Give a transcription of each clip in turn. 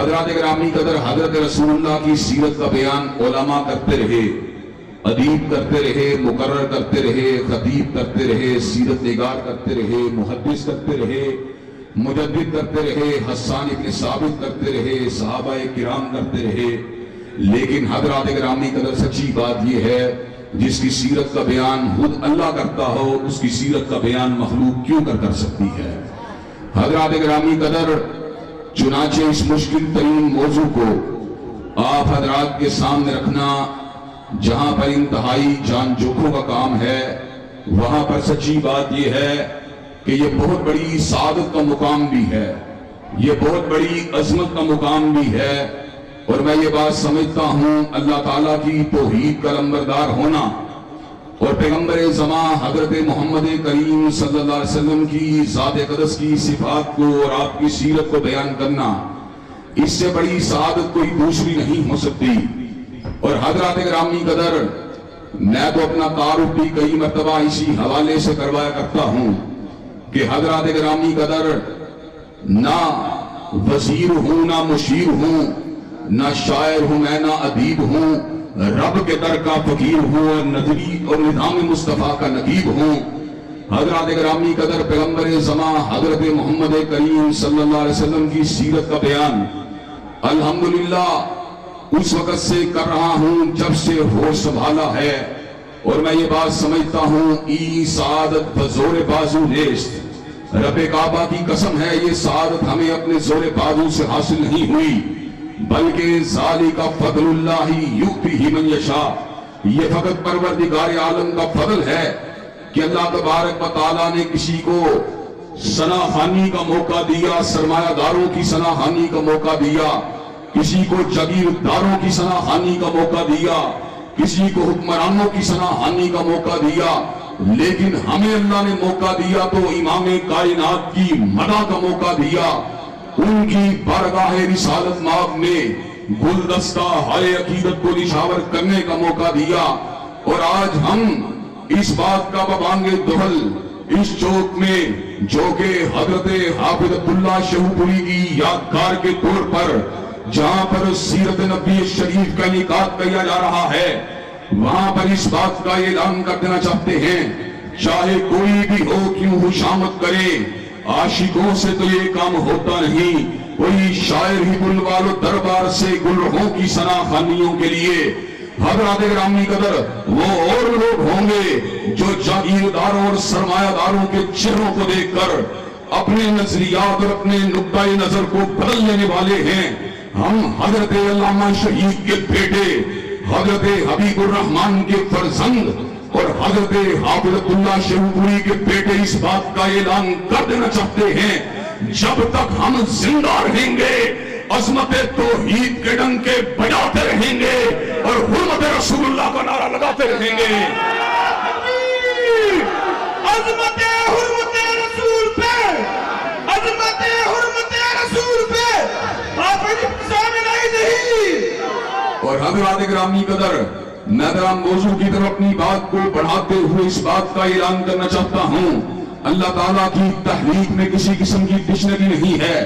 حضرات گرامی قدر حضرت رسول اللہ کی سیرت کا بیان علماء کرتے رہے، ادیب کرتے رہے، مقرر کرتے رہے، خطیب کرتے رہے، سیرت نگار کرتے رہے، محدث کرتے رہے، مجدد کرتے رہے، حسان ابن ثابت کرتے رہے، صحابہ کرام کرتے رہے، لیکن حضرات گرامی قدر سچی بات یہ ہے جس کی سیرت کا بیان خود اللہ کرتا ہو اس کی سیرت کا بیان مخلوق کیوں کر سکتی ہے؟ حضرات گرامی قدر چنانچہ اس مشکل ترین موضوع کو آپ حضرات کے سامنے رکھنا جہاں پر انتہائی جان جوکھوں کا کام ہے، وہاں پر سچی بات یہ ہے کہ یہ بہت بڑی سعادت کا مقام بھی ہے، یہ بہت بڑی عظمت کا مقام بھی ہے، اور میں یہ بات سمجھتا ہوں اللہ تعالیٰ کی توحید کا لمبردار ہونا اور پیغمبر زمان حضرت محمد کریم صلی اللہ علیہ وسلم کی ذات اقدس کی صفات کو اور آپ کی سیرت کو بیان کرنا، اس سے بڑی سعادت کوئی دوسری نہیں ہو سکتی۔ اور حضرات گرامی قدر میں تو اپنا تعارف بھی کئی مرتبہ اسی حوالے سے کروایا کرتا ہوں کہ حضرات گرامی قدر نہ وزیر ہوں، نہ مشیر ہوں، نہ شاعر ہوں، میں نہ ادیب ہوں، رب کے در کا فقیر ہوں اور نظری اور نظام مصطفیٰ کا نقیب ہوں۔ حضرات گرامی قدر پیغمبر زمان حضرت محمد کریم صلی اللہ علیہ وسلم کی سیرت کا بیان الحمدللہ اس وقت سے کر رہا ہوں جب سے ہوش سنبھالا ہے، اور میں یہ بات سمجھتا ہوں ای سعادت بزور بازو نیست، رب کعبہ کی قسم ہے یہ سعادت ہمیں اپنے زور بازو سے حاصل نہیں ہوئی بلکہ ذالک فضل اللہ یؤتیہ من یشاء، یہ فقط پروردگار عالم کا فضل ہے کہ اللہ تبارک و تعالیٰ نے کسی کو سناخانی کا موقع دیا، سرمایہ داروں کی سناخانی کا موقع دیا، کسی کو جاگیرداروں کی سناخانی کا موقع دیا، کسی کو حکمرانوں کی سناخانی کا موقع دیا، لیکن ہمیں اللہ نے موقع دیا تو امام کائنات کی مدح کا موقع دیا، ان کی بارگاہ رسالت مآب میں گلدستہ ہائے عقیدت کو نشاور کرنے کا موقع دیا، اور آج ہم اس بات کا ببانگ دہل اس چوک میں جو کہ حضرت حافظ عبداللہ شہو پوری کی یادگار کے طور پر جہاں پر سیرت نبی شریف کا انعقاد کیا جا رہا ہے، وہاں پر اس بات کا اعلان کر دینا چاہتے ہیں چاہے کوئی بھی ہو کیوں خوشامد کرے، عاشقوں سے تو یہ کام ہوتا نہیں، کوئی شاعر ہی بلوال و دربار سے گلرہوں کی سناخانیوں کے لیے حضرات گرامی قدر وہ اور لوگ ہوں گے جو جاگیرداروں اور سرمایہ داروں کے چہروں کو دیکھ کر اپنے نظریات اور اپنے نقطۂ نظر کو بدل لینے والے ہیں۔ ہم حضرت علامہ شہید کے بیٹے، حضرت حبیب الرحمن کے فرزند اور حضرت حافظ عبداللہ شہو پوری کے بیٹے اس بات کا اعلان کر دینا چاہتے ہیں جب تک ہم زندہ رہیں گے عظمت توحید کے ڈنکے بجاتے رہیں گے اور حرمت رسول اللہ کا نعرہ لگاتے رہیں گے۔ عظمت حرمت رسول پہ، عظمت حرمت رسول پہ آپ نہیں۔ اور حضرات گرامی قدر میں ذرا موضوع کی طرف اپنی بات کو بڑھاتے ہوئے اس بات کا اعلان کرنا چاہتا ہوں اللہ تعالیٰ کی تخلیق میں کسی قسم کی ڈکشنری نہیں ہے۔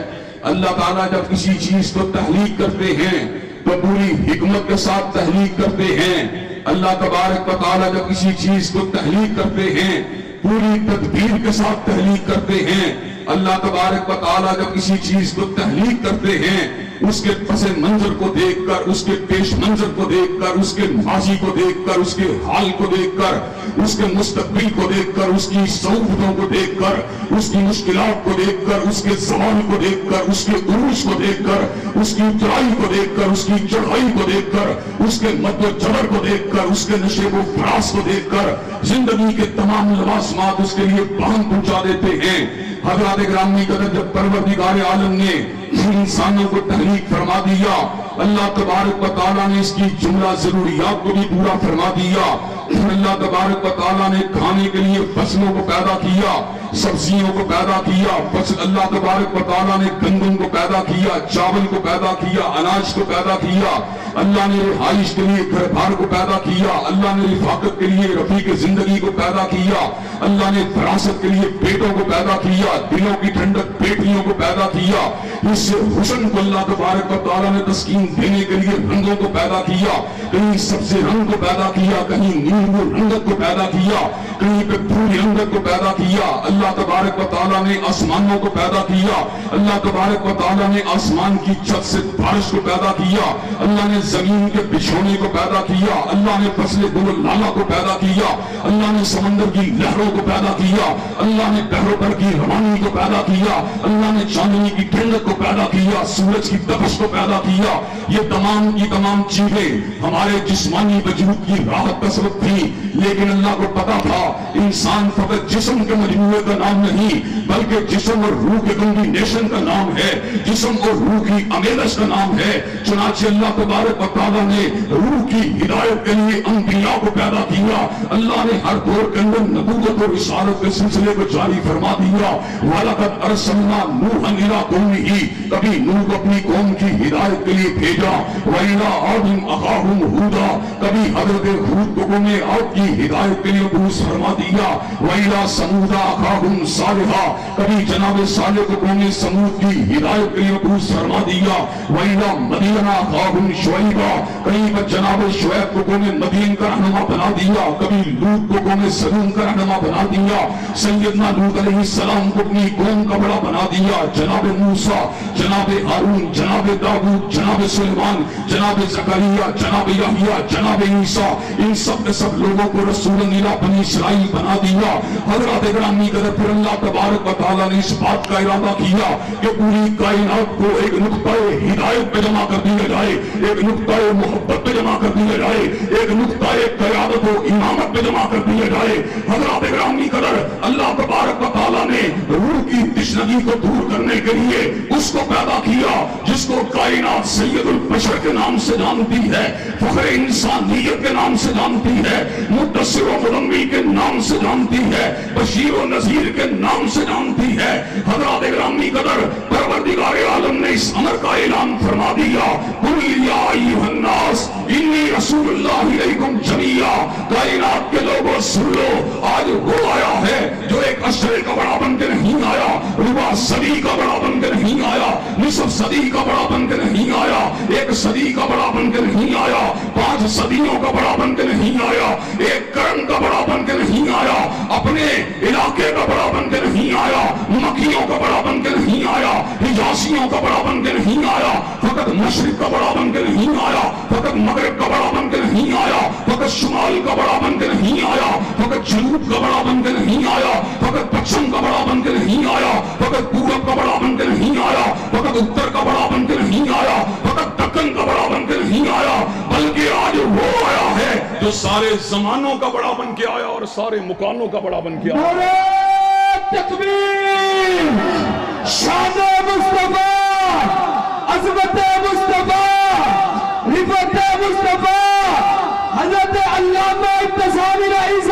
اللہ تعالیٰ جب کسی چیز کو تخلیق کرتے ہیں تو پوری حکمت کے ساتھ تخلیق کرتے ہیں۔ اللہ تبارک و تعالیٰ جب کسی چیز کو تخلیق کرتے ہیں پوری تدبیر کے ساتھ تخلیق کرتے ہیں۔ اللہ تبارک و تعالیٰ جب کسی چیز کو تخلیق کرتے ہیں اس کے پس منظر کو دیکھ کر، اس کے پیش منظر کو دیکھ کر، اس کے ماضی کو دیکھ کر، اس کے حال کو دیکھ کر، اس کے مستقبل کو دیکھ کر، اس کی صعوبتوں کو دیکھ کر، اس کی مشکلات کو دیکھ کر، اس کے زوال کو دیکھ کر، اس کے عروج کو دیکھ کر، اس کی اترائی کو دیکھ کر، اس کی چڑھائی کو دیکھ کر، اس کے مد و جبر کو دیکھ کر، اس کے نشیب و فراز کو دیکھ کر زندگی کے تمام لوازمات اس کے لیے باہم پہنچا دیتے ہیں۔ حضرات گرامی قدر جب پروردگار عالم نے انسانوں کو تخلیق فرما دیا اللہ تبارک و تعالیٰ نے اس کی جملہ ضروریات کو بھی پورا فرما دیا۔ اللہ تبارک و تعالیٰ نے کھانے کے لیے فصلوں کو پیدا کیا، सब्जियों को पैदा किया, बस अल्लाह तबारक व तआला ने गंदम को पैदा किया, चावल को पैदा किया, अनाज को पैदा किया, अल्लाह ने रिहाइश के लिए घर बार को पैदा किया, अल्लाह ने रिफाकत के लिए रफीक जिंदगी को पैदा किया, अल्लाह ने फरासत के लिए पेटों को पैदा किया, दिलों की ठंडक पेटियों को पैदा किया, इससे हुस्न को अल्लाह तबारक व तआला ने तस्कीन देने के लिए रंगों को पैदा किया, कहीं सब्ज़ रंग को पैदा किया, कहीं नींबू रंगत को पैदा किया, कहीं पे भूरी रंगत को पैदा किया। अल्लाह तबारक व तआला ने आसमानों को पैदा किया, अल्लाह तबारक व तआला ने आसमान की छत से बारिश को पैदा किया, अल्लाह ने जमीन के बिछोने को पैदा किया, अल्लाह ने फसले गुल लाला को पैदा किया, अल्लाह ने समंदर की लहरों को पैदा किया, अल्लाह ने बहरों पर की रवानी को पैदा किया, अल्लाह ने चांदनी की ठंडक को पैदा किया, सूरज की तपश को पैदा किया। ये तमाम की तमाम चीजें हमारे जिस्मानी वजूद की राहत का सबब थी, लेकिन अल्लाह को पता था इंसान फकत जिस्म के मजमूए का नाम नहीं, बल्कि जिस्म और रूह के कॉम्बिनेशन का नाम है, जिस्म और रूह की अमेलश का नाम है। चुनांचे अल्लाह तबारक व तआला ने रूह की हिदायत के लिए अंबिया को पैदा किया, अल्लाह ने हर दौर के अंदर नबूवत और रिसालत के सिलसिले को जारी फरमा दिया। वलक़द अर्सलना नूहन इला कौमिही, कभी नूह को अपनी कौम की हिदायत के लिए भेजा, व इला आदिम अखाहुम हूदा, कभी हजरत हूद को कौम आद की हिदायत के लिए मबऊस फरमा दिया, व इला समूदा अखाहुम सालिहा, कभी जनाब साले को कौम समूद की हिदायत के लिए मबऊस फरमा दिया, व इला मदीना अखाहुम शुअयबा, कहीं पर जनाब शुएब को कौम मदीन का रहनुमा बना दिया, कभी लूत को कौम सदूम का रहनुमा बना दिया, सैयदना लूत अलैहिस्सलाम को अपनी कौम का बड़ा बना दिया, जनाब मूसा, जनाब हारून, जनाब दाऊद, जनाब सुलेमान, जनाब ज़करिया, जनाब यहया, जनाब ईसा, इन सब के सब लोगों को रसूलन इला बनी इसराइल बना दिया। हज़रत ग्रामी कदर फिर अल्लाह तबारक व तआला ने इस बात का इरादा किया कि पूरी कायनात को एक नुक्ताए हिदायत पे जमा कर दिया जाए, एक नुक्ताए मोहब्बत पे जमा कर दिया जाए, एक नुक्ताए क़यादत व इमामत पे जमा कर दिया जाए। हज़रत ग्रामी कदर अल्लाह तबारक व तआला ने रूह की तिश्नगी को दूर करने के लिए उसको पैदा किया जिसको कायनात सैयदुल बशर के नाम से जानती है, फख्र इंसानियत के नाम से जानती है, मुद्दस्सिर व मुदम्मिल के नाम से जानती है, बशीर व नज़ीर के नाम से जानती है। हज़रत ग्रामी कदर परवरदिगार आलम ने इस अमर का ऐलान फरमा दिया, कुल या अय्युहन नास इन्नी रसूलुल्लाहि इलैकुम जमीआ, कायनात के लोगों सुन लो, आज वो आया है जो एक अशरे का बड़ा बन के नहीं आया, रुबा सदी का बड़ा बन के नहीं आया, निसफ सदी का बड़ा बन के नहीं आया, एक सदी का बड़ा बन के नहीं आया, 5 सदियों का बड़ा बन के नहीं आया, एक कर्न का बड़ा बन के नहीं आया, अपने इलाके का बड़ा बन के नहीं आया, मक्कियों का बड़ा बन के नहीं आया, हिजाजियों का बड़ा बन के नहीं आया, फकत मशरिक का बड़ा बन के नहीं आया, फकत मगरिब का बड़ा बन के नहीं आया, फकत शुमाल का बड़ा बन के नहीं आया, फकत जनूब का बड़ा बन के नहीं आया, फकत पश्चिम का बड़ा बन के नहीं आया, फकत पूरब का बड़ा बन के नहीं आया, फकत उत्तर का बड़ा बन के नहीं आया, फकत दक्कन का बड़ा बन के नहीं आया, बल्कि आज वो आया है जो सारे जमानों का बड़ा बन के आया और सारे मुकानों का बड़ा बन के आया। तकबीर, शान मुस्तफा, अज़मत मुस्तफा, रिफत मुस्तफा, हज़रत अल्लामा इब्तिसामी रईस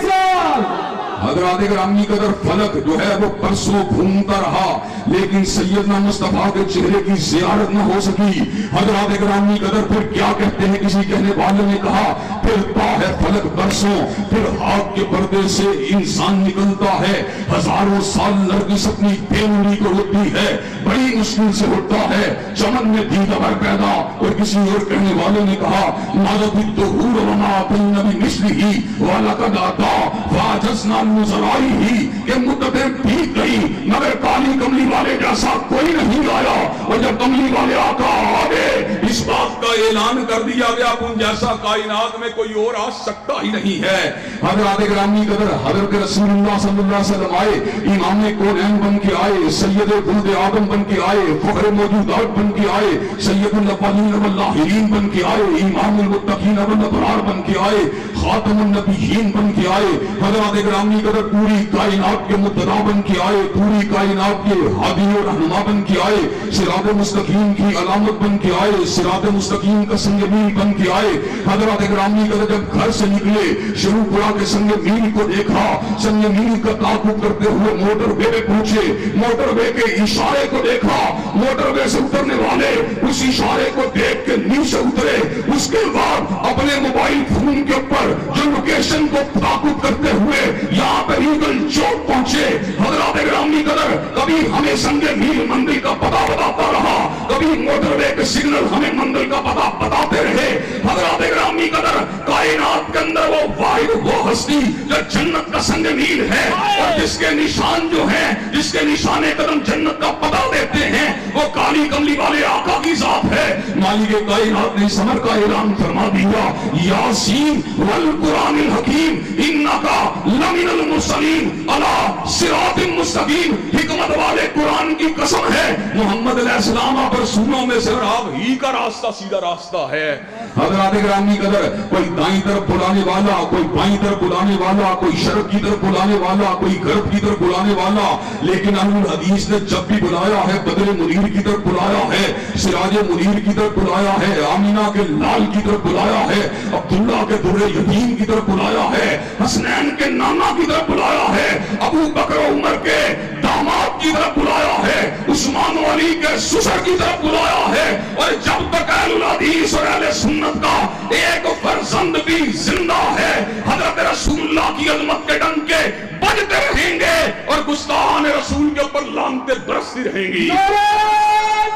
साहब। हज़रत ग्रामी कदर फलक जो है वो परसों घूमता रहा, लेकिन सैयदना मुस्तफा के चेहरे की ज़ियारत न हो सकी। हज़रत ग्रामी कदर फिर क्या कहते हैं, किसी कहने वाले ने कहा, फिरता है फलक बरसों, फिर आग के पर्दे से इंसान निकलता है, हजारों साल नरगिस अपनी बेनुरी को होती है, बड़ी मुश्किल से उठता है, चमन में दीदार पैदा। और किसी और कहने वाले ने कहा, नाज़बिद्दुहूर वमा नबी मिस्लिही वलक़द आता फाजसना नुज़राई ही, कि मुद्दतें बीत गई मगर काली कमली वाले जैसा कोई नहीं आया, और जब कमली वाले आका आ गए इस बात का ऐलान कर दिया गया कि उन जैसा कायनात में कोई और आ सकता ही नहीं है। हज़रत ग्रामी कदर हज़रत रसूलुल्लाह सल्लल्लाहु अलैहि वसल्लम आए, इमाम कौनैन बन के आए, सैयद वुल्द आदम बन के आए, फख्र मौजूदात बन के आए, सैयदुल अव्वलीन वल आखिरीन बन के आए, इमामुल मुत्तकीन वल अबरार बन के आए, खातमुन नबिय्यीन बन के आए। हज़रत ग्रामी कदर पूरी कायनात के मुद्दा बन के आए, पूरी कायनात के हादी और रहनुमा बन के आए, सिरात मुस्तकीम की अलामत बन के आए, सिरात मुस्तकीम मुस्तकीम का संग मील बन के आए। हजरत ग्रामी का जब घर से निकले शेखुपुरा के संग मील को देखा, संग मील का ताकुब करते हुए मोटरवे पे पहुंचे, मोटरवे के इशारे को देखा, मोटरवे से उतरने वाले उस इशारे को देख के नीचे उतरे। उसके बाद अपने मोबाइल फोन के ऊपर जो लोकेशन को ताकुब करते हुए यहाँ पे रीगल चौक पहुंचे। हजरत ग्रामी कदर कभी हमें संगे मील मंदिर का पता बताता रहा, कभी मोटरवे के सिग्नल हमें मंदिर का पता बताते रहे। हजरत ग्रामी कदर कायनात के अंदर वो वाहिद, वो हस्ती जो जन्नत का संग मील है और जिसके निशान जो है, जिसके निशाने कदम जन्नत का पता देते हैं, वो काली कमली वाले आका की जात है। मालिक कायनात ने समर का ऐलान फरमा दिया, यासीन वल कुरानिल हकीम इन्नका लमिनल मुरसलीन अला सिरातिल मुस्तकीम। हिकमत वाले कुरान की कसम है, मोहम्मद अलैहिस्सलाम पर सुनो में से आप ही का रास्ता सीधा रास्ता है। हजरत ग्रामी कदर कोई दाईं तरफ बुलाने वाला, कोई बाईं तरफ बुलाने वाला, कोई शर्क की तरफ बुलाने वाला, कोई गर्ब की तरफ बुलाने वाला, लेकिन अहलुल हदीस ने जब भी बुलाया है बदर मुनीर की तरफ बुलाया है, सिराज मुनीर की तरफ बुलाया है, आमीना के लाल की तरफ बुलाया है, अब्दुल्ला के दुर्रे यतीम की तरफ बुलाया है, हसनैन के नाना की तरफ बुलाया है, अबू बकर उमर के दामाद की तरफ बुलाया है, उस्मान अली के ससुर की तरफ बुलाया है। और जब तक अहलुल हदीस और अहले सुन्नत का एक फर्जंद भी जिंदा है, हजरत रसूलुल्लाह की अजमत के डंके बजते रहेंगे और गुस्तान रसूल के ऊपर लानते बरसती रहेंगी।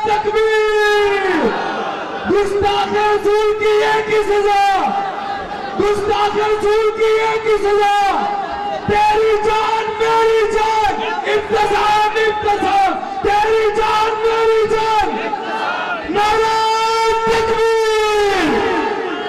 तकबीर! गुस्ताख रसूल की एक ही सजा, गुस्ताख रसूल की एक ही सजा, तेरी जान मेरी जान, इंतजाम इंतजाम, तेरी जान मेरी जान, नारा तकबीर!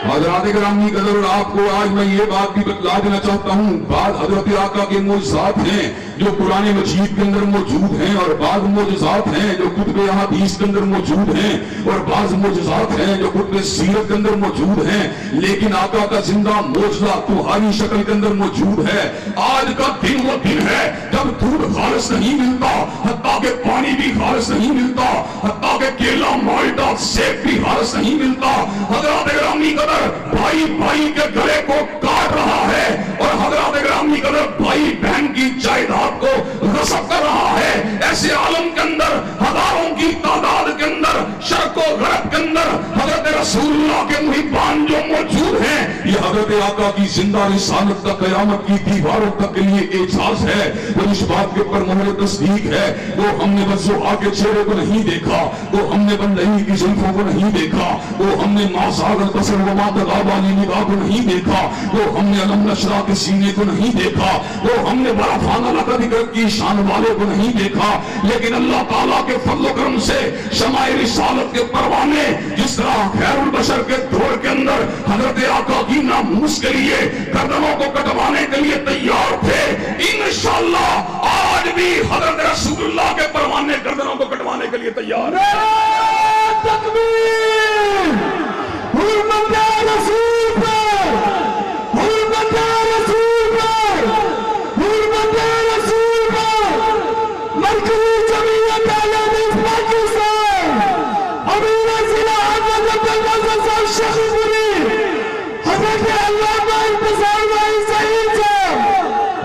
हजरत ग्रामी कदर और आपको आज मैं ये बात भी बतला देना चाहता हूँ, बाद हजरत आका के मोजज़ात हैं जो कुरान मजीद के अंदर मौजूद हैं और बाद मोजज़ात हैं जो कुतुब अहादीस के अंदर मौजूद हैं और बाद मोजज़ात हैं जो कुतुब सीरत के अंदर मौजूद हैं, लेकिन आका का जिंदा मोजज़ा तुम्हारी शक्ल के अंदर मौजूद है। आज का दिन वो दिन है जब दूध खालिस नहीं मिलता, हत्ता के पानी भी खालिस नहीं मिलता, हत्ता के केला माल्टा सेब भी खालिस नहीं मिलता। हजरत ग्रामी कदर भाई भाई के गले को काट रहा है और हजरत ग्रामी कदर भाई बहन की जायदाद को गसब कर रहा है। ऐसे आलम के अंदर हजारों की तादाद के अंदर शर्क व गरब के अंदर हजरत रसूलुल्लाह के मुहिब्बान जो मौजूद हैं, ये हजरत आका की जिंदा रिसालत का कयामत की दीवारों तक के लिए एजाज है। वो इस बात के ऊपर मोहर तस्दीक है, वो हमने बस ज़ुहा के चेहरे को नहीं देखा, वो हमने बंदगी की जुल्फों को नहीं देखा, वो हमने मासागल बसर व मातगा वाली निगाह को नहीं देखा, वो हमने अलम नशरा के सीने को नहीं देखा, वो हमने बराफाना लकद की शान वाले को नहीं देखा, लेकिन अल्लाह ताला के फज़ल करम से शमाए रिसालत के परवाने जिस तरह खैरुल बशर के दौर के अंदर हजरत आका की नामूस के लिए गर्दनों को कटवाने के लिए तैयार थे, इंशाअल्लाह आज भी हजरत रसूलुल्लाह के परवाने गर्दनों को कटवाने के लिए तैयार है। तकबीर! हुर्मत रसूल पर, हुर्मत रसूल पर, हुर्मत रसूल पर, मरकज़ी जमीयत अहले हदीस पाकिस्तान, अमीर ज़िला हज़रत अब्दुल साहब शेखुपुरी, हज़रत अल्लामा इंतज़ार भाई सईद साहब।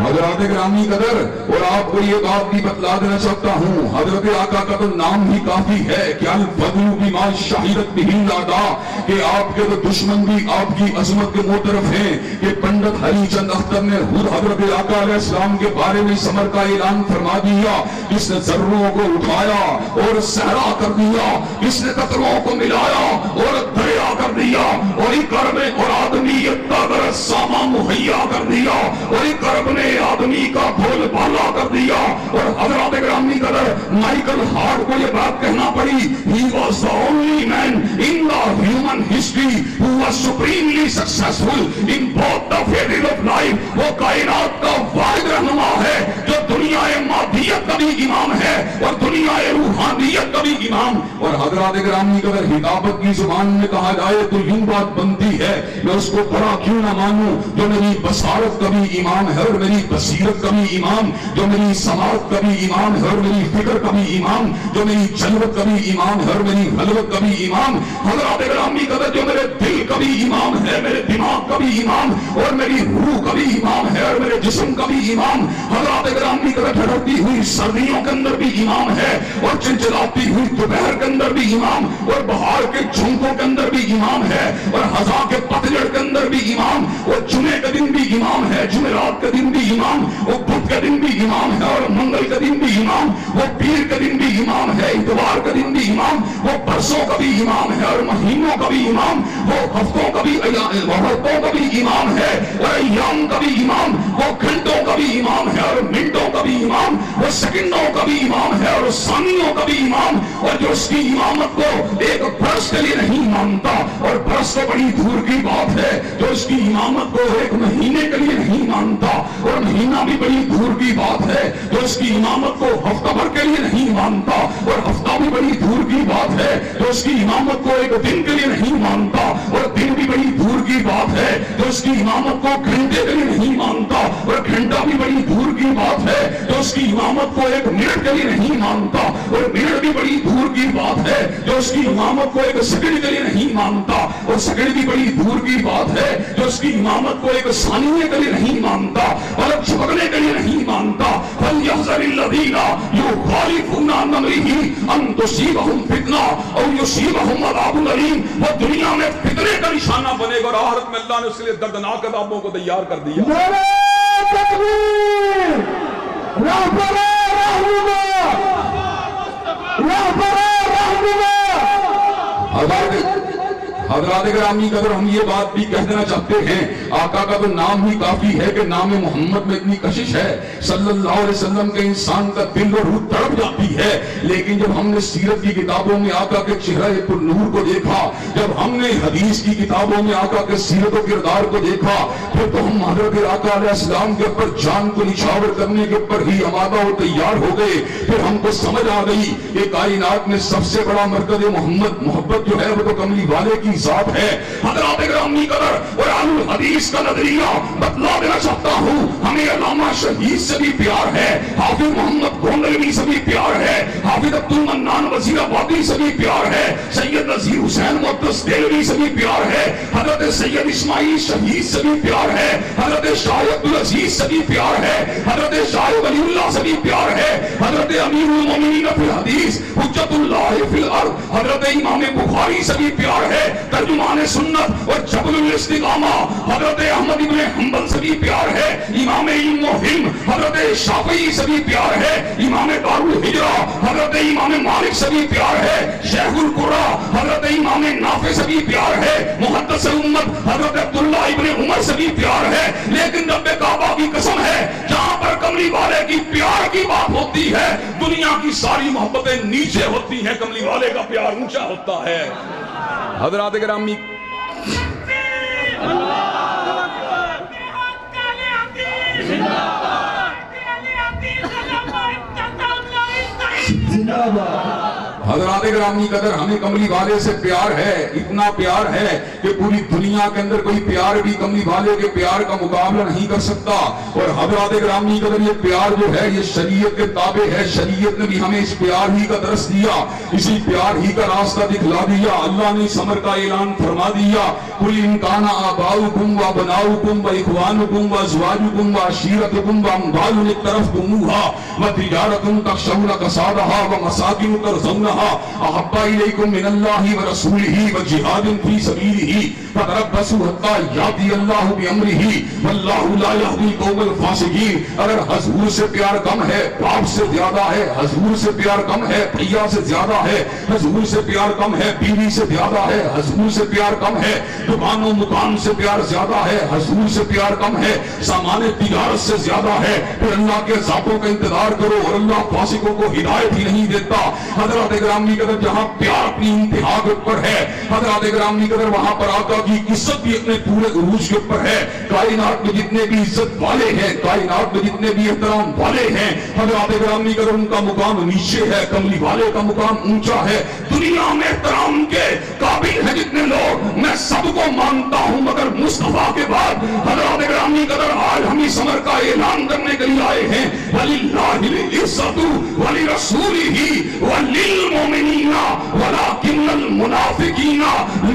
हजरत ग्रामी कदर और आपको ये बात भी बतला देना चाहता हूँ, हजरत आका का तो नाम ही काफी है कि अल-फज़्लु बिमा शहीदत बिहिल अदा, कि आपके तो दुश्मन भी आपकी अजमत के मोतरफ हैं। कि पंडित हरीचंद अख्तर ने खुद हजरत आका अलैहिस्सलाम के बारे में समर का ऐलान फरमा दिया, जिसने जर्रों को उठाया और सहरा कर दिया, जिसने कतरों को मिलाया और दरिया कर दिया और कर्ब और आदमियत का सामा मुहैया कर दिया और कर्ब ने आदमी का बोलबाला कर दिया। और हजरत ग्रामी कदर माइकल हार्ट को ये बात कहना पड़ी, he was the only man in the human history who was supremely successful in both the phases of life। वो कायनात का वाहिद रहनुमा है जो दुनिया मादियत का भी इमाम है और दुनिया रूहानियत का भी इमाम। और हजरात ग्रामी अगर हिदाबत की जुबान में कहा जाए तो यूं बात बनती है, मैं उसको बड़ा क्यों ना मानूं जो मेरी बसारत का भी इमाम है और मेरी बसीरत का भी इमाम, जो मेरी समात का भी इमाम है और मेरी फिक्र का भी इमाम, जो मेरी जलवत का भी इमाम है और मेरी हलवत का भी इमाम। हजरात ग्रामी कदर जो मेरे दिल का भी इमाम है, मेरे दिमाग का भी इमाम और मेरी रूह का भी इमाम है और मेरे जिस्म का भी इमाम। हजरात ग्रामी कदर ठहरती हुई सर्दियों के अंदर भी इमाम है और चिलचिलाती हुई दोपहर के अंदर भी इमाम और बहार के झोंकों के अंदर भी इमाम है और हज़ा के पतझड़ के अंदर भी इमाम और जुमे के दिन भी इमाम है, जुमेरात के दिन भी इमाम, वो बुध के दिन भी इमाम है और मंगल के दिन भी इमाम, वो पीर के दिन भी इमाम है, इतवार के दिन भी इमाम, वो बरसों का भी इमाम है और महीनों का भी इमाम, वो हफ्तों का भी वक़्तों का भी इमाम है और अय्याम का भी इमाम, वो घंटों का भी इमाम है और मिनटों का भी इमाम, वो सेकंडों का भी इमाम है और सानियों का भी इमाम। और जो उसकी इमामत को एक बरस के लिए नहीं मानता, और बरस तो बड़ी दूर की बात है, जो उसकी इमामत को एक महीने के लिए नहीं मानता और महीना भी बड़ी दूर की बात है, जो उसकी इमामत को हफ्ता भर के लिए नहीं मानता और हफ्ता भी बड़ी दूर की बात है, जो उसकी इमामत को एक दिन के लिए नहीं मानता और दिन भी बड़ी दूर की बात है, जो उसकी इमामत को घंटे के लिए नहीं मानता और घंटा भी बड़ी दूर की बात है, जो उसकी इमामत को एक मिनट के लिए नहीं मानता और मिनट भी बड़ी दूर की बात है, जो उसकी इमामत को एक सेकंड के लिए नहीं मानता और सेकंड भी बड़ी दूर की बात है, जो उसकी इमामत को एक सानिये के लिए नहीं मानता और झपकने के लिए नहीं मानता। फलयहज़रिल्लज़ीना युख़ालिफ़ूना अन अम्रिही अन तुसीबहुम फितना और युसीबहुम अज़ाबुन अलीम। वो दुनिया में फितने का निशाना बनेगा और आखिरत में अल्लाह ने उसके लिए दर्दनाक अज़ाबों को तैयार कर दिया। हज़रात ग्रामी अगर हम ये बात भी कह देना चाहते हैं, आका का तो नाम ही काफी है कि नाम मोहम्मद में इतनी कशिश है, सल्लल्लाहु अलैहि वसल्लम के इंसान का दिल और रूह तड़प जाती है। लेकिन जब हमने सीरत की किताबों में आका के चेहरे पर नूर को देखा, जब हमने हदीस की किताबों में आका के सीरत और किरदार को देखा, फिर तो हम हज़रत आका अलैहिस्सलाम के ऊपर जान को निछावर करने के ऊपर ही आमादा और तैयार हो गए। फिर हमको समझ आ गई कि कायनात में सबसे बड़ा मरकज़ मोहम्मद मोहब्बत जो है वो तो कमली वाले की जात है। हज़रात ग्रामी कदर और अहलुल हदीस का नजरिया बतला देना चाहता हूँ, हमें अल्लामा शहीद से भी प्यार है, हाफिज मोहम्मद गोंदलवी से भी प्यार है, हाफिज अब्दुल मन्नान वजीराबादी से भी प्यार है, सैयद नज़ीर हुसैन मुअत्तस देलवी से भी प्यार है, हज़रत सैयद इस्माइल शहीद से भी प्यार है, हज़रत शाह अब्दुल अजीज से भी प्यार है, हज़रत शाह वलीउल्लाह से भी प्यार है, हज़रत अमीरुल मोमिनीन फिल हदीस हुज्जतुल्लाह फिल अर्द हज़रत इमाम बुखारी से भी प्यार है, तर्जुमान सुन्नत और जबरुल इस्तिकामा हज़रत अहमद इब्न हंबल से भी प्यार है, इमाम इल्म व हिल्म हज़रत शाफई से भी प्यार है, इमाम दारुल हिजरा हज़रत इमाम मालिक से भी प्यार है, शेखुल कुर्रा हज़रत इमाम नाफे से भी प्यार है, मुहद्दिस उम्मत हज़रत अब्दुल्ला इब्न उमर से भी प्यार है। लेकिन रब्बे काबा की कसम है, जहां पर कमली वाले की प्यार की बात होती है, दुनिया की सारी मोहब्बतें नीचे होती हैं, कमली वाले का प्यार ऊंचा होता है। हज़रात गिरामी हज़रात ग्रामी कदर हमें कमली वाले से प्यार है, इतना प्यार है कि पूरी दुनिया के अंदर कोई प्यार भी कमली वाले के प्यार का मुकाबला नहीं कर सकता। और हज़रात ग्रामी कदर ये प्यार जो है ये शरीयत के ताबे है, शरीयत ने भी हमें इस प्यार ही का दर्स दिया, इसी प्यार ही का रास्ता दिखला दिया। अल्लाह ने इस अमर का ऐलान फरमा दिया, कुल इन काना आबाउकुम व बनाउकुम व इखवानुकुम व अज़वाजुकुम व अशीरतुकुम व अम्वालुन इक्तरफ्तुमूहा व तिजारतुन तखशौना कसादहा व मसाकिन तरज़ौनहा अहब्बा इलैकुम मिनल्लाहि व रसूलिही व जिहादिन फी सबीलिही फतरब्बसू हत्ता याती अल्लाहु बिअम्रिही वल्लाहु ला यहदी कौमल फासिकीन। अगर हुजूर से प्यार कम है, बाप से ज्यादा है, हुजूर से प्यार कम है, भैया से ज्यादा है, हुजूर से प्यार कम है, बीवी से ज्यादा है, हुजूर से प्यार कम है, दुकानों मुकान से प्यार ज्यादा है, हुजूर से प्यार कम है, सामान तिजारत से ज्यादा है, फिर अल्लाह के ज़ातों का इंतजार करो और अल्लाह फासिकों को हिदायत ही नहीं देता। हज़रत گرامی قدر جہاں پیار اپنی انتہا کے اوپر ہے، حضرات گرامی قدر وہاں پر آقا کی عزت بھی اپنے پورے عروج کے اوپر ہے. کائنات میں جتنے بھی عزت والے ہیں، کائنات میں جتنے بھی احترام والے ہیں، حضرات گرامی قدر ان کا مقام نیچے ہے، کملی والے کا مقام اونچا ہے. دنیا میں احترام کے قابل ہیں جتنے لوگ، میں سب کو مانتا ہوں، مگر مصطفیٰ کے بعد حضرات گرامی قدر آج ہم اس امر کا اعلان کرنے کے لیے آئے ہیں، وَلِلَّهِ الْعِزَّةُ وَلِرَسُولِهِ وَلِلْمُؤْمِنِينَ وَلَكِنَّ الْمُنَافِقِينَ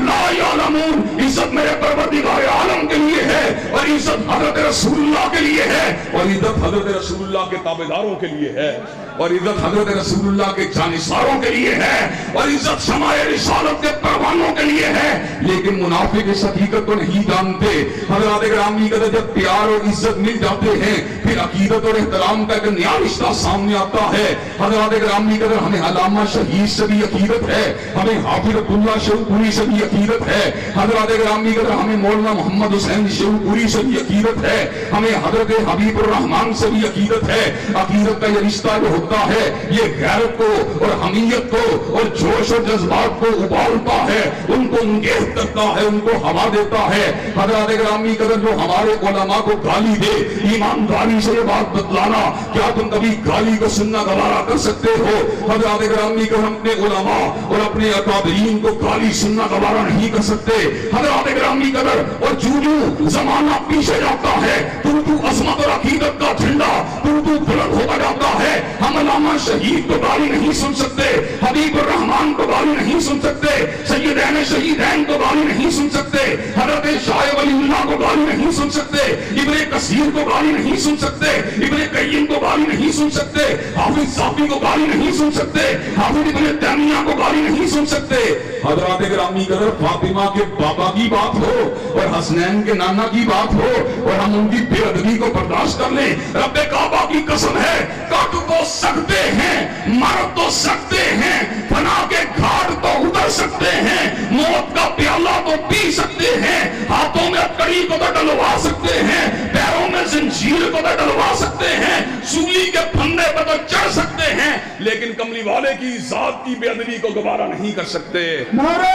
لَا يَعْلَمُونَ. عزت میرے پروردگار عالم کے لیے ہے، اور عزت حضرت رسول اللہ کے لیے ہے، اور عزت حضرت رسول اللہ کے تابعداروں کے لیے ہے، اور عزت حضرت رسول اللہ کے جانثاروں کے لیے ہے، اور عزت شمع رسالت کے پروانوں کے لیے ہے. لیکن منافق اس حقیقت کو نہیں جانتے. حضرات گرامی قدر جب پیار اور عزت مل جاتے ہیں پھر عقیدت اور احترام کا ایک نیا رشتہ سامنے آتا ہے. حضرات گرامی قدر ہمیں علامہ شہید سے بھی عقیدت ہے، ہمیں حافظ عبداللہ شیخ پوری سے بھی عقیدت ہے. حضرات گرامی قدر ہمیں مولانا محمد حسین شیخ پوری سے بھی عقیدت ہے، ہمیں حضرت حبیب الرحمان سے بھی عقیدت ہے. عقیدت کا یہ رشتہ جو ہوتا ہے یہ غیرت کو اور حمیت کو اور جوش اور جذبات کو ابالتا ہے، ان کو انگیز کرتا ہے، ان کو ہوا دیتا ہے. حضرات گرامی قدر جو ہمارے علماء کو گالی دے، ایمانداری سے یہ بات بتلانا، کیا تم کبھی گالی کو سننا گوارا کر سکتے ہو؟ حضرات گرامی قدر ہم اپنے علماء اور اپنے اکابرین کو گالی سننا گوارا نہیں کر سکتے. حضرات گرامی قدر اور جو زمانہ پیچھے جاتا ہے، تو عظمت اور عقیدت کا جھنڈا بلند ہوتا جاتا ہے. ہم علامہ شہید کو گالی نہیں سن سکتے، حبیب الرحمان کو گالی نہیں سن سکتے، سیدین شہیدین کو گالی نہیں سن سکتے، حضرت شاہ ولی اللہ کو گالی نہیں سن سکتے، ابن کثیر کو گالی نہیں سن سکتے، ابن قیم کو گالی نہیں سن سکتے، حافظ صافی کو گالی نہیں سن سکتے، حافظ ابن تیمیہ کو گالی نہیں سن سکتے. حضرات گرامی قدر فاطمہ کے بابا کی بات ہو اور حسنین کے نانا کی بات ہو اور ہم ان کی بے ادبی کو برداشت کر لیں، رب کعبہ کی قسم ہے، کٹ تو سکتے ہیں، مر تو سکتے ہیں، فنا کے گھاٹ تو اتر سکتے ہیں، موت کا پیالہ تو پی سکتے ہیں، ہاتھوں میں کڑی کو تو ڈلوا سکتے ہیں، پیروں میں زنجیر کو تو ڈلوا سکتے ہیں، سولی کے پھندے پہ تو چڑھ سکتے ہیں، لیکن کملی والے کی ذات کی بے ادبی کو گوارا نہیں کر سکتے. نعرہ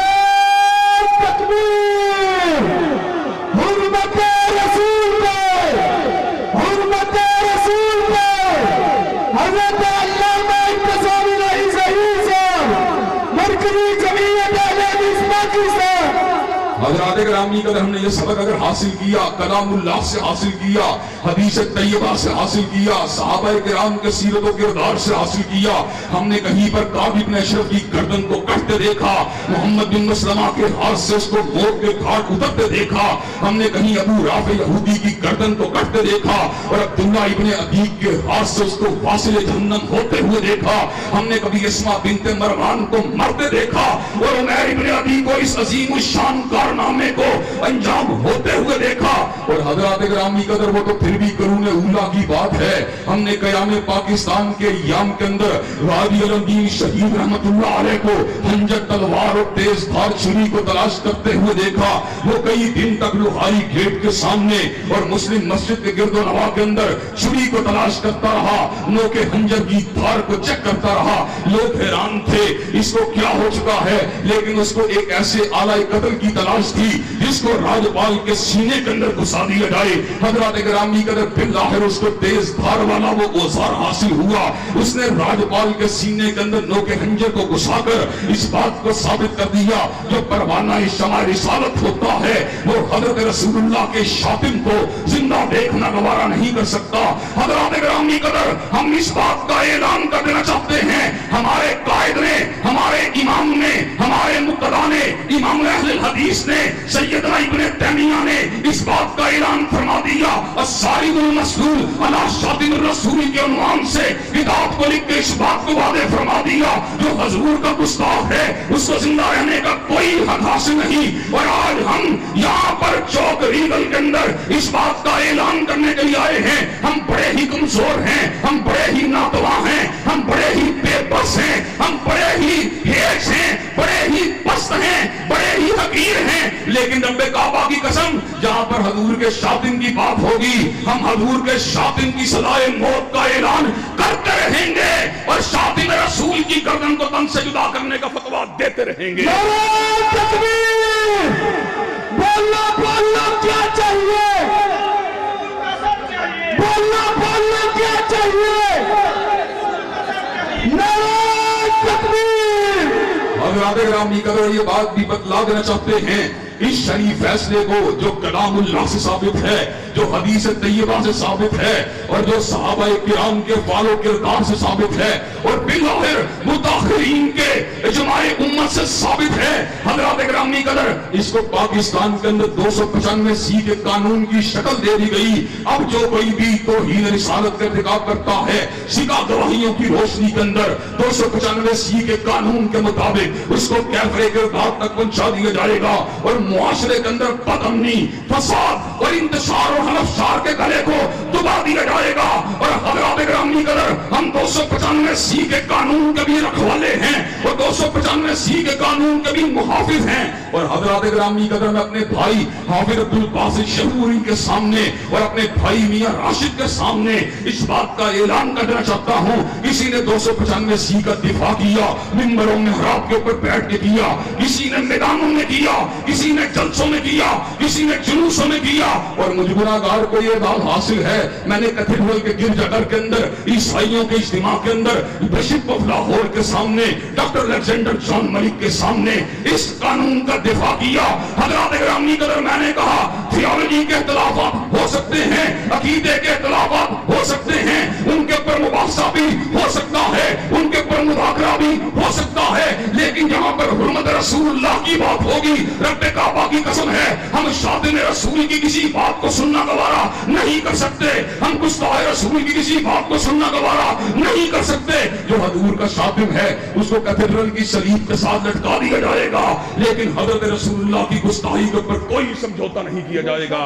تکبیر، حرمت رسول پر، حرمت رسول پر، حضرت علامہ انتصاری رئیس صاحب، مرکزی جمعیت اہل حدیث پاکستان. حضرات گرامی قدر ہم نے یہ سبق اگر حاصل کیا، کلام اللہ سے حاصل کیا، حدیث طیبہ سے حاصل کیا، صحابہ کرام کے سیرت و کردار سے حاصل کیا. ہم نے کہیں پر کعب بن اشرف کی گردن کو کٹتے دیکھا، محمد بن مسلمہ کے ہاتھ سے اس کو موت کے گھاٹ اترتے دیکھا. ہم نے کہیں ابو رافع یہودی کی گردن کو کٹتے دیکھا اور عبداللہ ابن عتیق کے ہاتھ سے اس کو واصل جہنم ہوتے ہوئے دیکھا. ہم نے کبھی اسماء بنت مروان کو مرتے دیکھا اور عمیر ابن عدی کو اس عظیم الشان کارنامے کو انجام ہوتے ہوئے دیکھا. اور حضرات گرامی قدر وہ تو پھر بھی قرون اولا کی بات ہے. ہم نے قیام پاکستان کے ایام کے اندر غازی علمدین شہید رحمت اللہ علیہ کو خنجر تلوار اور تیز دھار چھری کو تلاش کرتے ہوئے دیکھا. وہ کئی دن تک لوہاری گیٹ کے سامنے اور مسلم مسجد کے گرد و نواح کے اندر چھری کو تلاش کرتا رہا، نو کے خنجر کی دھار کو چیک کرتا رہا. لوگ حیران تھے اس کو کیا ہو چکا ہے، لیکن اس کو ایک ایسے آلہ قتل کی تلاش تھی جس کو راجپال کے سینے کے اندر گھسا دیا جائے. حضرات گرامی قدر بالآخر اس کو تیز دھار والا وہ اوزار حاصل ہوا. اس نے راجپال کے سینے کے اندر نو کے خنجر کو گھسا کر اس بات کو ثابت کر دیا جو پروانہ شمع رسالت ہوتا ہے وہ حضرت رسول اللہ کے شاطم کو زندہ دیکھنا گوارا نہیں کر سکتا. حضرات گرامی قدر ہم اس بات کا اعلان کر دینا چاہتے ہیں، ہمارے قائد نے، ہمارے امام نے، ہمارے مقتدی نے، امام اہل الحدیث نے، سیدنا ابن تیمیہ نے اس بات کا اعلان فرما دیا، الصارم المسلول علی شاطم الرسول کے عنوان سے کتاب کو لکھ کے اس بات کو واضح فرما دیا جو حضور کا گستاخ ہے اس کو زندہ رہنے کا کوئی حق حاصل نہیں. اور آج ہم یہاں پر چوک ریگل کے اندر اس بات کا اعلان کرنے کے لیے آئے ہیں، ہم بڑے ہی کمزور ہیں، ہم بڑے ہی ناتواں ہیں، ہم بڑے ہی بے بس ہیں، ہم بڑے ہی ہیچ ہیں، بڑے ہی پست ہیں، بڑے ہی حقیر ہیں، لیکن رب کعبہ کی قسم جہاں پر حضور کے شاطم کی بات ہوگی ہم حضور کے شاطم کی سزائے موت کا اعلان کرتے رہیں گے. اور شاطم رسول रसूल की गर्दन को तन से जुदा करने का फतवा देते रहेंगे। नारे तकबीर, बोलना बोलना क्या चाहिए, बोलना बोलना क्या चाहिए, नारे तकबीर। हज़रात ग्रामी कदर ये बात भी बतला देना चाहते हैं, इस शरीफ फैसले को जो कलामुल्लाह से साबित है, जो हदीस तैयबा से साबित है, और जो सहाबा किराम के फालो किरदार से साबित है, और बिलाहिर मुताखिरीन के इजमाए उम्मत से साबित है। हज़रात ग्रामी कदर, इसको पाकिस्तान के अंदर 295C के कानून की शक्ल दे दी गई। अब जो कोई भी तौहीन रिसालत का इर्तिकाब करता है, सिका गवाहियों की रोशनी के अंदर 295C के कानून के मुताबिक उसको कैफरे किरदार तक पहुंचा दिया जाएगा, और मुआशरे के अंदर बदअमनी, फसाद और इंतशार और हलफशार के गले को दबा दिया जाएगा। और हज़रात ग्रामी कदर, हम 295C के कानून के भी रखवाले हैं, और 295C के कानून के भी मुहाफिज हैं। और हज़रात ग्रामी कदर, मैं अपने भाई हाफिज अब्दुल बासित शहूरी के सामने और अपने भाई मियां राशिद के सामने इस बात का ऐलान करना चाहता हूं, किसी ने 295C का दिफा किया, मिंबरों में हराब के ऊपर बैठ के किया, किसी ने मैदानों में किया, किसी ने जलसों में किया, किसी ने जुलूसों में किया, और मुझ गुनाहगार को ये बात हासिल है, मैंने कैथेड्रल के गिरजाघर के अंदर ईसाइयों के इज्तिमा के अंदर बिशप ऑफ लाहौर के सामने, डॉक्टर अलेक्जेंडर जॉन मलिक के सामने इस कानून का दिफा किया। हज़रात ग्रामी कदर, मैंने कहा थियोलॉजी के इख्तिलाफात हो सकते हैं, अकीदे के इख्तिलाफात हो सकते हैं, उनके ऊपर मुबाहसा भी हो सकता है, उनके ऊपर मुज़ाकरा भी हो सकता है, लेकिन जहां पर हुर्मत रसूलुल्लाह की बात होगी, रब्बे काबा की कसम है, हम शातिम रसूल की किसी बात को सुनना गवारा नहीं कर सकते, हम गुस्ताह रसूल की किसी बात को सुनना गवारा नहीं कर सकते। जो हजूर का शातिम है उसको कैथेड्रल की सलीब के साथ लटका दिया जाएगा, लेकिन हजरत रसूलुल्लाह की गुस्ताही के ऊपर कोई समझौता नहीं किया जाएगा।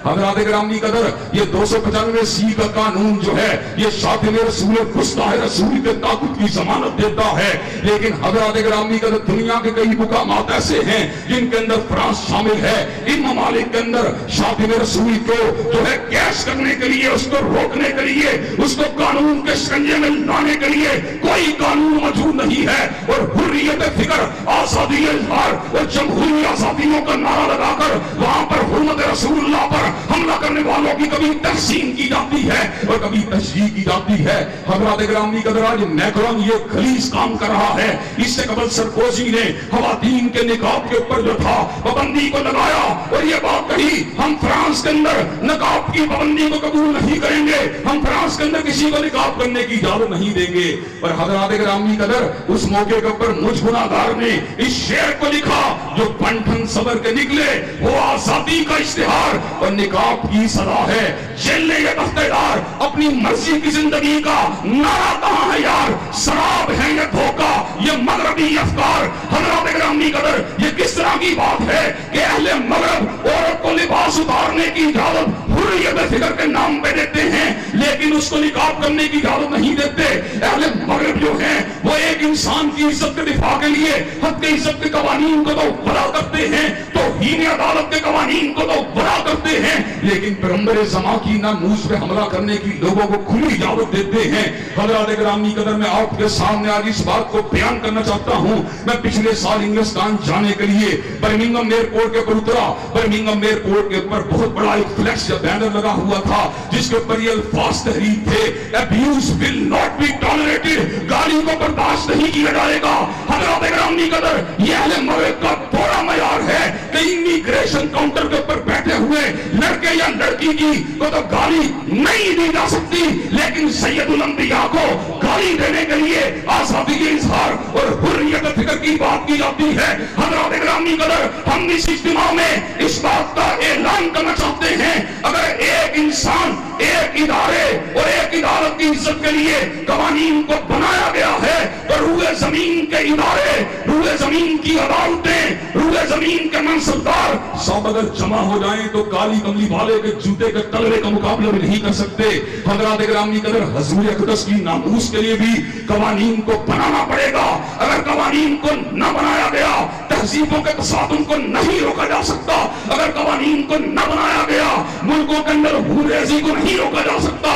हज़रात ग्रामी कदर, ये 295C का कानून जो है, ये शातिम रसूल गुस्ताह रसूल के ताक़ुत की जमानत देता है, लेकिन हज़रात ग्रामी कदर, दुनिया के कई मुकामात ऐसे हैं जिनके अंदर फ्रांस शामिल है, इन ममालिक के अंदर शातिम रसूल को जो है कैश करने के लिए, उसको रोकने के लिए, उसको कानून के शिकंजे में लाने के लिए कोई कानून मौजूद नहीं है। और हुर्रियत फिक्र, आजादी इज़हार और जमहूरी आजादियों का नारा लगाकर वहां पर हुर्मत रसूलुल्लाह पर हमला करने वालों की कभी तहसीन की जाती है और कभी तशरीह की जाती है। हज़रात ग्रामी कदर, आज मैक्रोन ये खलीस काम कर रहा है, इससे कबल सरकोजी ने खवातीन के निकाब के ऊपर जो था पाबंदी को लगाया और ये बात कही, हम फ्रांस के अंदर निकाब की पाबंदी को कबूल नहीं करेंगे, हम फ्रांस के अंदर किसी को निकाब करने की इजाजत नहीं देंगे। पर हज़रात ग्रामी कदर, उस मौके के ऊपर मुझ गुनाहगार ने इस शेर को लिखा, जो पंठन सबर के निकले वो आजादी का इश्तिहार और निकाब की सदा है, जेल ये दफ्तेदार अपनी मर्जी की जिंदगी का नारा कहां है यार, शराब है ये धोखा, ये मगरबी अफकार। हज़रात ग्रामी कदर, ये किस तरह की बात है कि अहले मगरब औरत को लिबास उतारने की इजाजत हुर्रियत फिक्र के नाम पे देते हैं, लेकिन उसको निकाब करने की इजाजत नहीं देते। अहले मगरब जो है वो एक इंसान की इज्जत के दिफा के लिए हद के इज्जत के कवानीन को तो बड़ा करते हैं, तो हीन अदालत के कवानीन को तो बड़ा करते हैं, लेकिन पैगंबर ज़मा की नामूस पे हमला करने की लोगों को खुली इजाजत देते हैं। हज़रात ग्रामी कदर, मैं आपके सामने आज इस बात को बयान करना चाहता हूं, मैं पिछले साल इंग्लिस्तान जाने के लिए बर्मिंघम एयरपोर्ट के ऊपर उतरा। बर्मिंघम एयरपोर्ट के ऊपर बहुत बड़ा एक फ्लैक्स या बैनर लगा हुआ था जिसके ऊपर ये अल्फाज तहरीर थे, abuse will not be tolerated, गाली को बर्दाश्त नहीं किया जाएगा। हज़रात ग्रामी कदर, ये अहले मगरिब का थोड़ा मयार है कि इमिग्रेशन काउंटर के ऊपर बैठे हुए लड़के या लड़की की को तो गाली नहीं दी जा सकती, लेकिन सैयदुल अंबिया को गाली देने के लिए आजादी के इजहार और हुर्रियत फिक्र की बात की जाती है। हज़रात ग्रामी कदर, हम इस इज्तिमा में इस बात का ऐलान करना चाहते हैं, अगर एक इंसान एक इदारे और एक इदारत की इज्जत के लिए कवानीन को बनाया गया है, तो रूए जमीन के इदारे, रूए जमीन की अदालतें, रूए जमीन के मनसबदार सब अगर जमा हो जाएं तो काली कमली वाले के जूते के तलवे का मुकाबला भी नहीं कर सकते। हज़रात ग्रामी कदर, हुज़ूर अक़दस की नामूस के लिए भी कवानीन को बनाना पड़ेगा। अगर कवानीन को न बनाया गया, तहजीबों के तसादुम को नहीं रोका जा सकता। अगर कवानीन को न बनाया गया, मुल्कों के अंदर हुर्रियत को नहीं रोका जा सकता।